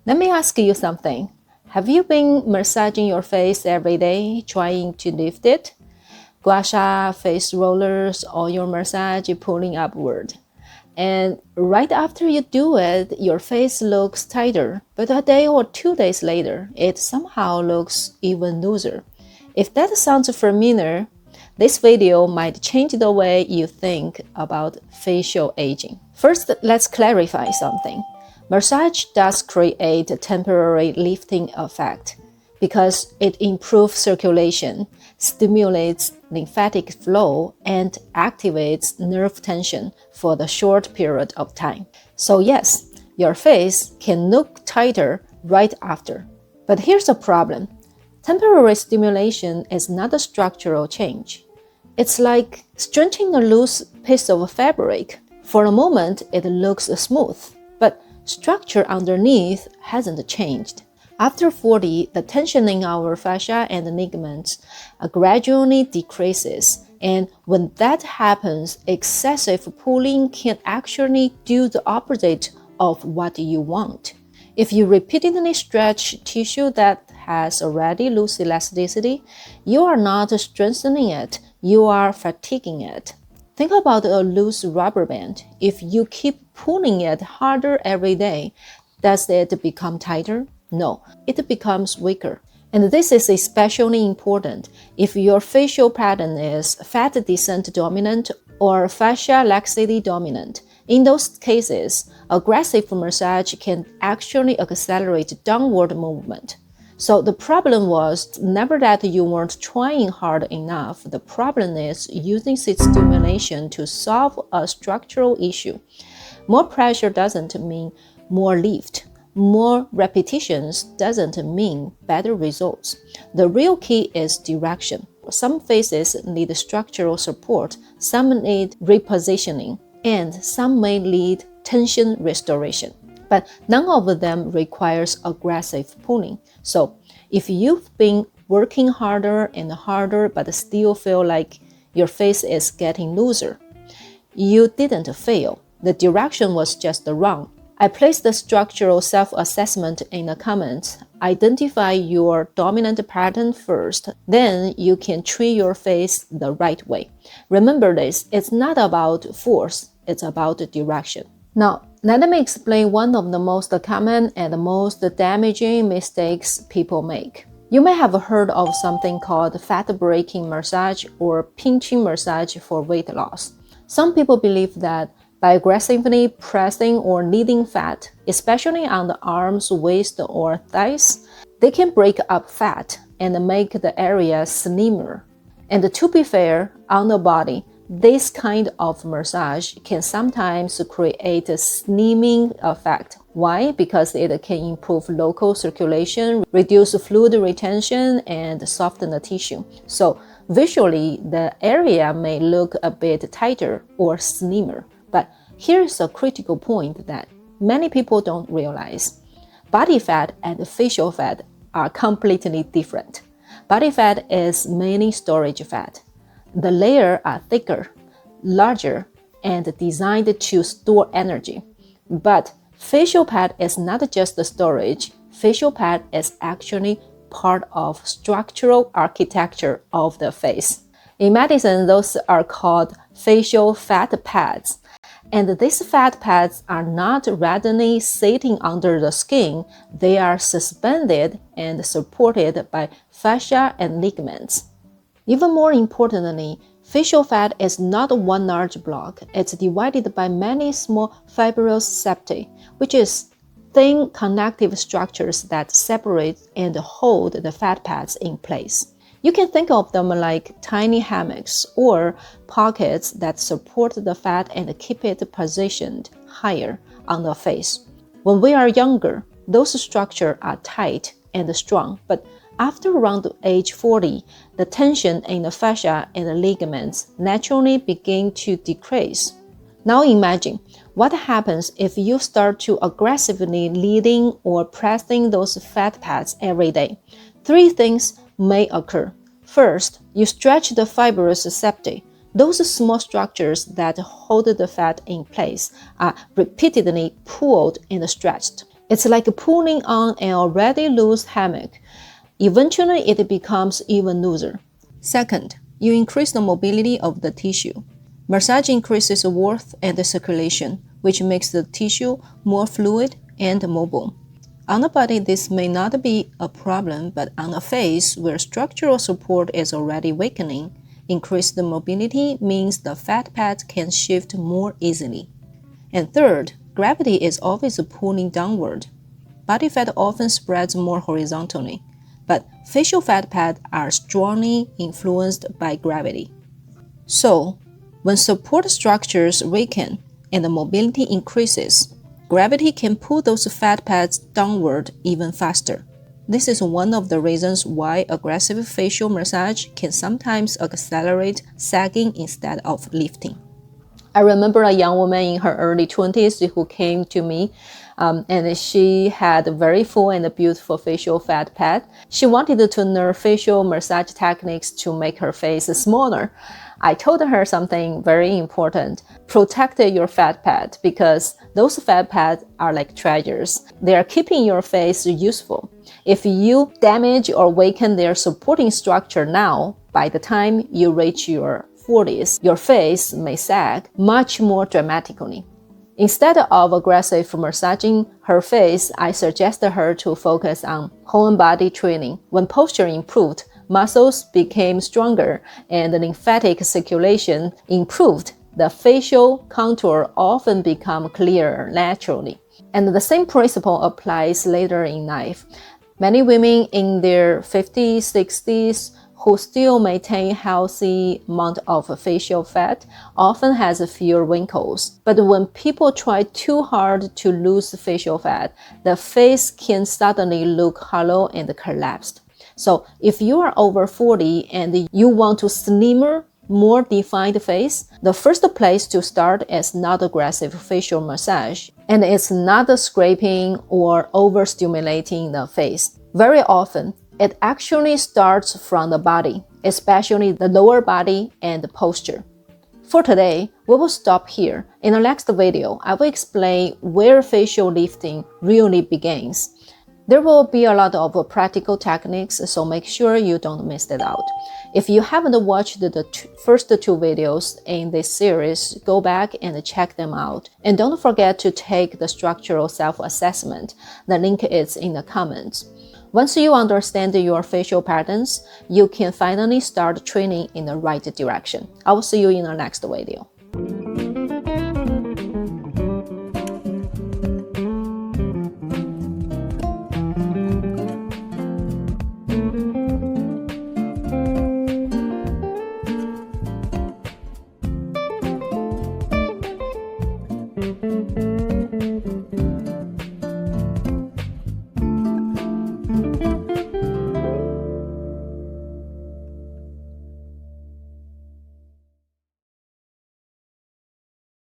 Let me ask you something. Have you been massaging your face every day, trying to lift it? Gua sha, face rollers, or your massage pulling upward. And right after you do it, your face looks tighter, but a day or 2 days later, it somehow looks even looser. If that sounds familiar, this video might change the way you think about facial aging. First, let's clarify something. Massage does create a temporary lifting effect because it improves circulation, stimulates lymphatic flow, and activates nerve tension for the short period of time. So yes, your face can look tighter right after. But here's a problem. Temporary stimulation is not a structural change. It's like stretching a loose piece of fabric. For a moment, it looks smooth, but structure underneath hasn't changed. After 40, the tension in our fascia and ligaments gradually decreases, and when that happens, excessive pulling can actually do the opposite of what you want. If you repeatedly stretch tissue that has already loose elasticity, you are not strengthening it, you are fatiguing it. Think about a loose rubber band. If you keep pulling it harder every day, does it become tighter? No, it becomes weaker. And this is especially important if your facial pattern is fat descent dominant or fascia laxity dominant. In those cases, aggressive massage can actually accelerate downward movement. So the problem was never that you weren't trying hard enough. The problem is using stimulation to solve a structural issue. More pressure doesn't mean more lift. More repetitions doesn't mean better results. The real key is direction. Some faces need structural support, some need repositioning, and some may need tension restoration. But none of them requires aggressive pulling. So if you've been working harder and harder but still feel like your face is getting looser, you didn't fail. The direction was just wrong. I placed the structural self-assessment in the comments. Identify your dominant pattern first, then you can treat your face the right way. Remember this, it's not about force, it's about direction. Now, let me explain one of the most common and most damaging mistakes people make. You may have heard of something called fat-breaking massage or pinching massage for weight loss. Some people believe that by aggressively pressing or kneading fat, especially on the arms, waist, or thighs, they can break up fat and make the area slimmer. And to be fair, on the body, this kind of massage can sometimes create a slimming effect. Why? Because it can improve local circulation, reduce fluid retention, and soften the tissue. So visually, the area may look a bit tighter or slimmer. But here's a critical point that many people don't realize. Body fat and facial fat are completely different. Body fat is mainly storage fat. The layers are thicker, larger, and designed to store energy. But facial fat is not just the storage. Facial fat is actually part of structural architecture of the face. In medicine, those are called facial fat pads. And these fat pads are not randomly sitting under the skin, they are suspended and supported by fascia and ligaments. Even more importantly, facial fat is not one large block, it's divided by many small fibrous septae, which is thin connective structures that separate and hold the fat pads in place. You can think of them like tiny hammocks or pockets that support the fat and keep it positioned higher on the face. When we are younger, those structures are tight and strong, but after around age 40, the tension in the fascia and the ligaments naturally begin to decrease. Now imagine what happens if you start to aggressively kneading or pressing those fat pads every day. 3 things may occur. First, you stretch the fibrous septae. Those small structures that hold the fat in place are repeatedly pulled and stretched. It's like pulling on an already loose hammock. Eventually, it becomes even looser. Second, you increase the mobility of the tissue. Massage increases warmth and circulation, which makes the tissue more fluid and mobile. On the body, this may not be a problem, but on a face where structural support is already weakening, increased mobility means the fat pad can shift more easily. And third, gravity is always pulling downward. Body fat often spreads more horizontally, but facial fat pads are strongly influenced by gravity. So, when support structures weaken and the mobility increases, gravity can pull those fat pads downward even faster. This is one of the reasons why aggressive facial massage can sometimes accelerate sagging instead of lifting. I remember a young woman in her early 20s who came to me and she had a very full and beautiful facial fat pad. She wanted to learn facial massage techniques to make her face smaller. I told her something very important. Protect your fat pad because those fat pads are like treasures. They are keeping your face useful. If you damage or weaken their supporting structure now, by the time you reach your 40s, your face may sag much more dramatically. Instead of aggressive massaging her face, I suggested her to focus on whole body training. When posture improved, muscles became stronger and lymphatic circulation improved. The facial contour often become clearer naturally. And the same principle applies later in life. Many women in their 50s, 60s who still maintain healthy amount of facial fat often has fewer wrinkles. But when people try too hard to lose facial fat, the face can suddenly look hollow and collapsed. So if you are over 40 and you want to slimmer, more defined face, the first place to start is not aggressive facial massage, and it's not scraping or overstimulating the face. Very often, it actually starts from the body, especially the lower body and the posture. For today, we will stop here. In the next video, I will explain where facial lifting really begins. There will be a lot of practical techniques, so make sure you don't miss it out. If you haven't watched the first two videos in this series, go back and check them out. And don't forget to take the structural self-assessment. The link is in the comments. Once you understand your facial patterns, you can finally start training in the right direction. I will see you in the next video.